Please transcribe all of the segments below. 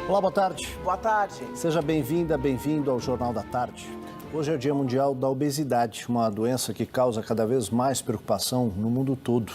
Olá, boa tarde. Boa tarde. Seja bem-vinda, bem-vindo ao Jornal da Tarde. Hoje é o Dia Mundial da Obesidade, uma doença que causa cada vez mais preocupação no mundo todo.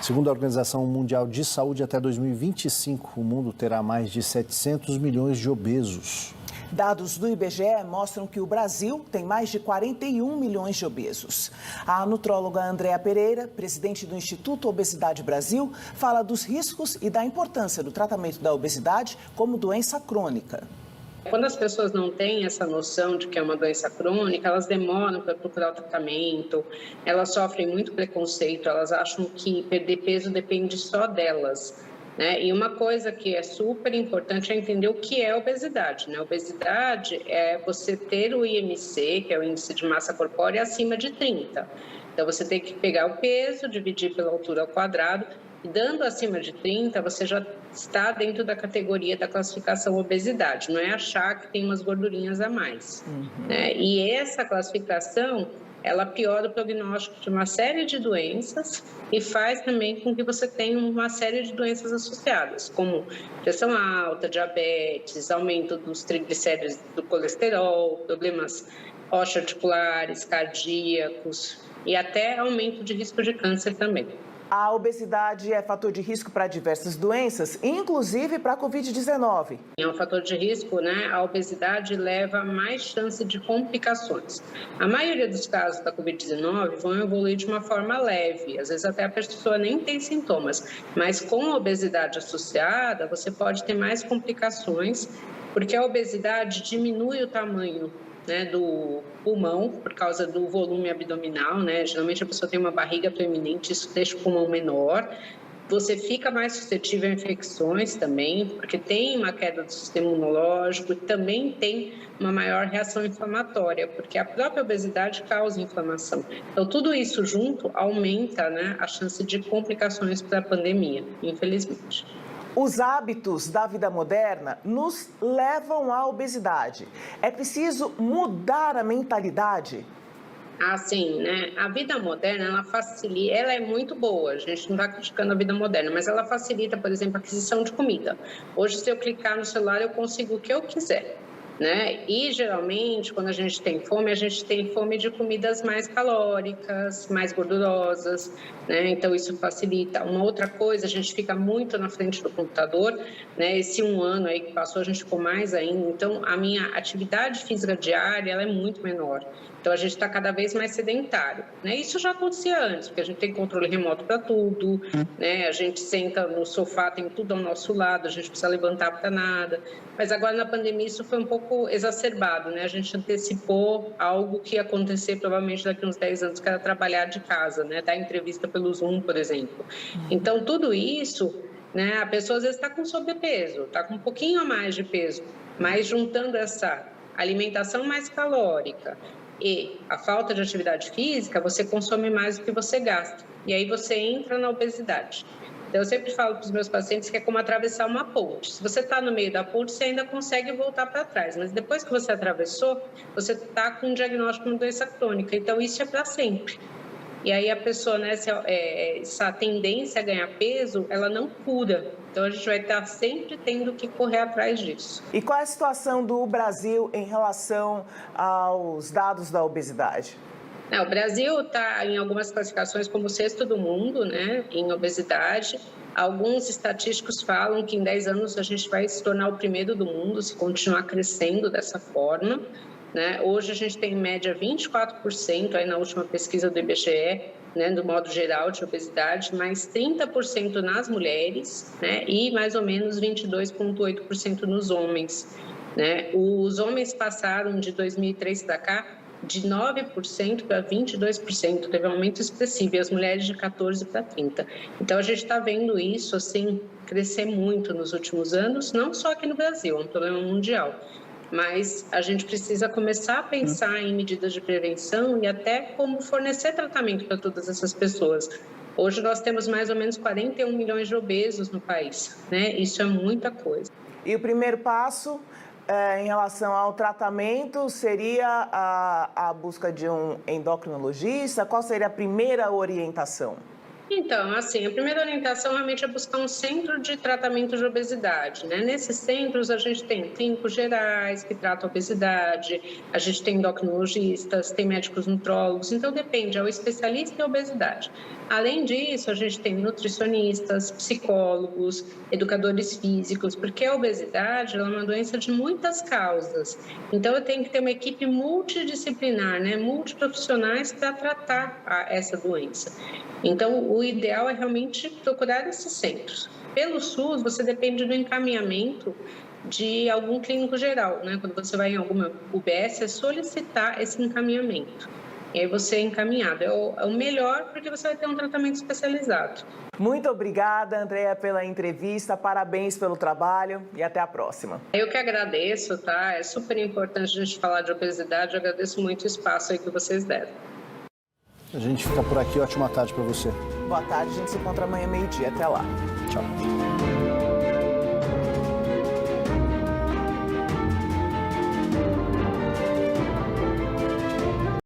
Segundo a Organização Mundial de Saúde, até 2025, o mundo terá mais de 700 milhões de obesos. Dados do IBGE mostram que o Brasil tem mais de 41 milhões de obesos. A nutróloga Andréa Pereira, presidente do Instituto Obesidade Brasil, fala dos riscos e da importância do tratamento da obesidade como doença crônica. Quando as pessoas não têm essa noção de que é uma doença crônica, elas demoram para procurar o tratamento, elas sofrem muito preconceito, elas acham que perder peso depende só delas. E uma coisa que é super importante é entender o que é obesidade. Obesidade é você ter o IMC, que é o índice de massa corpórea, acima de 30. Então, você tem que pegar o peso, dividir pela altura ao quadrado, e dando acima de 30, você já está dentro da categoria da classificação obesidade. Não é achar que tem umas gordurinhas a mais. E essa classificação, ela piora o prognóstico de uma série de doenças e faz também com que você tenha uma série de doenças associadas, como pressão alta, diabetes, aumento dos triglicéridos do colesterol, problemas osteoarticulares, cardíacos e até aumento de risco de câncer também. A obesidade é fator de risco para diversas doenças, inclusive para a Covid-19. É um fator de risco, A obesidade leva a mais chance de complicações. A maioria dos casos da Covid-19 vão evoluir de uma forma leve, às vezes até a pessoa nem tem sintomas, mas com a obesidade associada, você pode ter mais complicações, porque a obesidade diminui o tamanho do pulmão, por causa do volume abdominal, Geralmente a pessoa tem uma barriga proeminente, isso deixa o pulmão menor. Você fica mais suscetível a infecções também, porque tem uma queda do sistema imunológico e também tem uma maior reação inflamatória, porque a própria obesidade causa inflamação. Então, tudo isso junto aumenta, a chance de complicações para a pandemia, infelizmente. Os hábitos da vida moderna nos levam à obesidade. É preciso mudar a mentalidade? Sim, A vida moderna, ela facilita, ela é muito boa, a gente não está criticando a vida moderna, mas ela facilita, por exemplo, a aquisição de comida. Hoje, se eu clicar no celular, eu consigo o que eu quiser. E geralmente, quando a gente tem fome de comidas mais calóricas, mais gordurosas, Então isso facilita. Uma outra coisa, a gente fica muito na frente do computador, Esse um ano aí que passou, a gente ficou mais ainda. Então, a minha atividade física diária, ela é muito menor. Então, a gente está cada vez mais sedentário, Isso já acontecia antes, porque a gente tem controle remoto para tudo, A gente senta no sofá, tem tudo ao nosso lado, a gente não precisa levantar para nada. Mas agora, na pandemia, isso foi um pouco exacerbado, A gente antecipou algo que ia acontecer provavelmente daqui a uns 10 anos, que era trabalhar de casa, Dar entrevista pelo Zoom, por exemplo. Então, tudo isso, a pessoa às vezes está com sobrepeso, está com um pouquinho a mais de peso, mas juntando essa alimentação mais calórica e a falta de atividade física, você consome mais do que você gasta. E aí você entra na obesidade. Então, eu sempre falo para os meus pacientes que é como atravessar uma ponte. Se você está no meio da ponte, você ainda consegue voltar para trás. Mas depois que você atravessou, você está com um diagnóstico de uma doença crônica. Então, isso é para sempre. E aí a pessoa, essa tendência a ganhar peso, ela não cura. Então, a gente vai estar sempre tendo que correr atrás disso. E qual é a situação do Brasil em relação aos dados da obesidade? O Brasil está em algumas classificações como o sexto do mundo, em obesidade. Alguns estatísticos falam que em 10 anos a gente vai se tornar o primeiro do mundo se continuar crescendo dessa forma. Hoje a gente tem em média 24%, aí na última pesquisa do IBGE, do modo geral de obesidade, mais 30% nas mulheres, e mais ou menos 22,8% nos homens. Os homens passaram de 2003 para cá de 9% para 22%, teve um aumento expressivo, e as mulheres de 14% para 30%. Então, a gente está vendo isso, crescer muito nos últimos anos, não só aqui no Brasil, é um problema mundial. Mas a gente precisa começar a pensar em medidas de prevenção e até como fornecer tratamento para todas essas pessoas. Hoje nós temos mais ou menos 41 milhões de obesos no país, Isso é muita coisa. E o primeiro passo em relação ao tratamento seria a busca de um endocrinologista? Qual seria a primeira orientação? Então, assim, a primeira orientação realmente é buscar um centro de tratamento de obesidade, né? Nesses centros, a gente tem clínicos gerais que tratam a obesidade, a gente tem endocrinologistas, tem médicos nutrólogos, então depende, é o especialista em obesidade. Além disso, a gente tem nutricionistas, psicólogos, educadores físicos, porque a obesidade é uma doença de muitas causas. Então, eu tenho que ter uma equipe multidisciplinar, né? Multiprofissionais para tratar essa doença. Então, o ideal é realmente procurar esses centros. Pelo SUS, você depende do encaminhamento de algum clínico geral, né? Quando você vai em alguma UBS, é solicitar esse encaminhamento. E aí você é encaminhado. É o melhor porque você vai ter um tratamento especializado. Muito obrigada, Andréa, pela entrevista. Parabéns pelo trabalho e até a próxima. Eu que agradeço, tá? É super importante a gente falar de obesidade. Eu agradeço muito o espaço aí que vocês deram. A gente fica por aqui. Ótima tarde para você. Boa tarde, a gente se encontra amanhã meio-dia. Até lá. Tchau.